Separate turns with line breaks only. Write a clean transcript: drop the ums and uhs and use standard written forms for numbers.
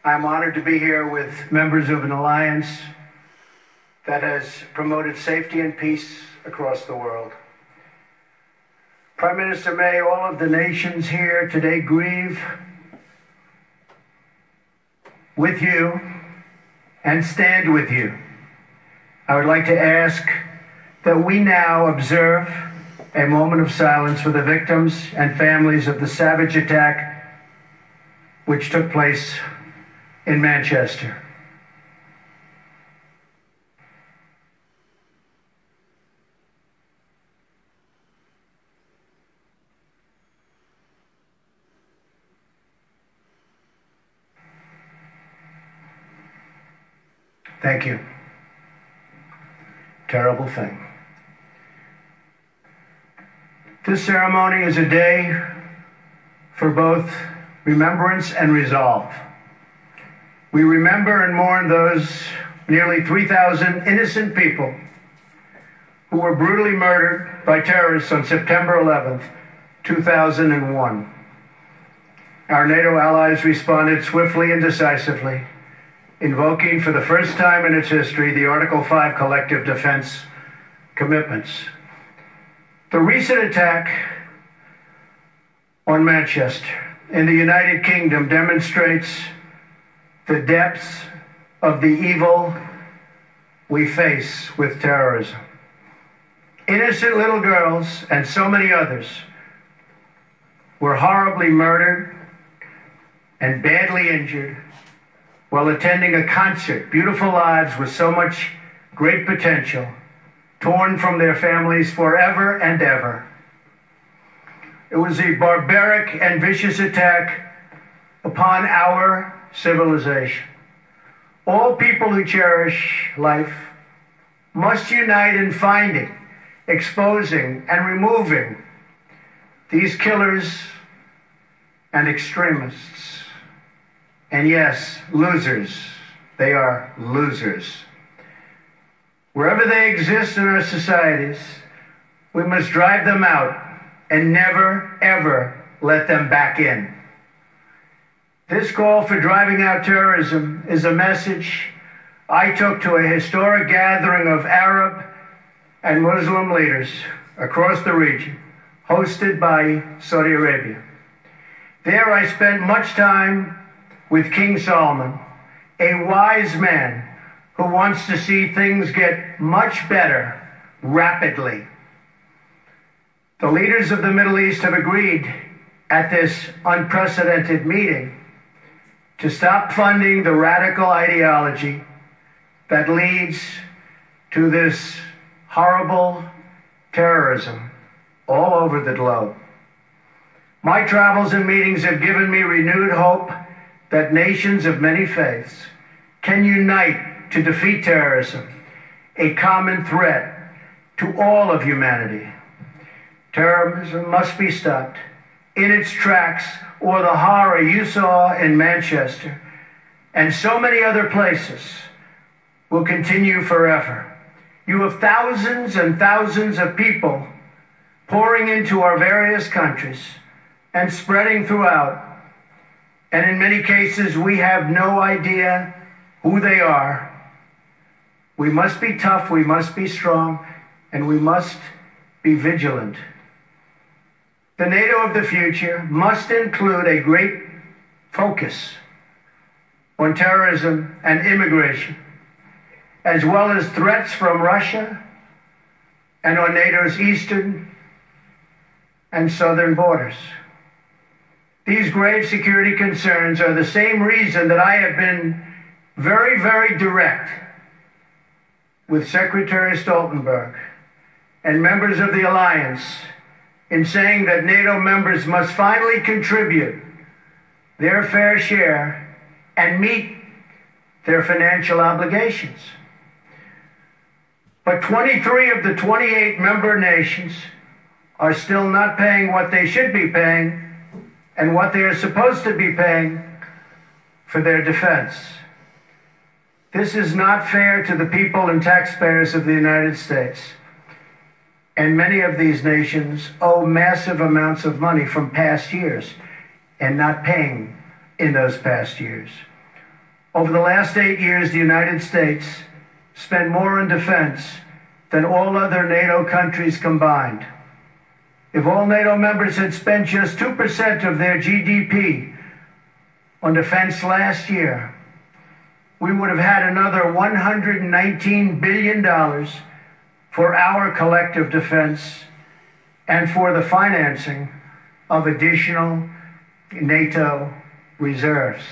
I'm honored to be here with members of an alliance that has promoted safety and peace across the world. Prime Minister May, all of the nations here today grieve with you and stand with you. I would like to ask that we now observe a moment of silence for the victims and families of the savage attack which took place in Manchester. Thank you. Terrible thing. This ceremony is a day for both remembrance and resolve. We remember and mourn those nearly 3,000 innocent people who were brutally murdered by terrorists on September 11th, 2001. Our NATO allies responded swiftly and decisively, invoking for the first time in its history the Article 5 collective defense commitments. The recent attack on Manchester in the United Kingdom demonstrates the depths of the evil we face with terrorism. Innocent little girls and so many others were horribly murdered and badly injured while attending a concert, beautiful lives with so much great potential, torn from their families forever and ever. It was a barbaric and vicious attack upon our civilization. All people who cherish life must unite in finding, exposing, and removing these killers and extremists. And yes, losers. They are losers. Wherever they exist in our societies, we must drive them out and never, ever let them back in. This call for driving out terrorism is a message I took to a historic gathering of Arab and Muslim leaders across the region, hosted by Saudi Arabia. There I spent much time with King Solomon, a wise man who wants to see things get much better rapidly. The leaders of the Middle East have agreed at this unprecedented meeting to stop funding the radical ideology that leads to this horrible terrorism all over the globe. My travels and meetings have given me renewed hope that nations of many faiths can unite to defeat terrorism, a common threat to all of humanity. Terrorism must be stopped in its tracks, or the horror you saw in Manchester and so many other places will continue forever. You have thousands and thousands of people pouring into our various countries and spreading throughout. And in many cases, we have no idea who they are. We must be tough, we must be strong, and we must be vigilant. The NATO of the future must include a great focus on terrorism and immigration, as well as threats from Russia and on NATO's eastern and southern borders. These grave security concerns are the same reason that I have been very, very direct with Secretary Stoltenberg and members of the alliance in saying that NATO members must finally contribute their fair share and meet their financial obligations. But 23 of the 28 member nations are still not paying what they should be paying and what they are supposed to be paying for their defense. This is not fair to the people and taxpayers of the United States. And many of these nations owe massive amounts of money from past years and not paying in those past years. Over the last 8 years, the United States spent more on defense than all other NATO countries combined. If all NATO members had spent just 2% of their GDP on defense last year, we would have had another $119 billion for our collective defense and for the financing of additional NATO reserves.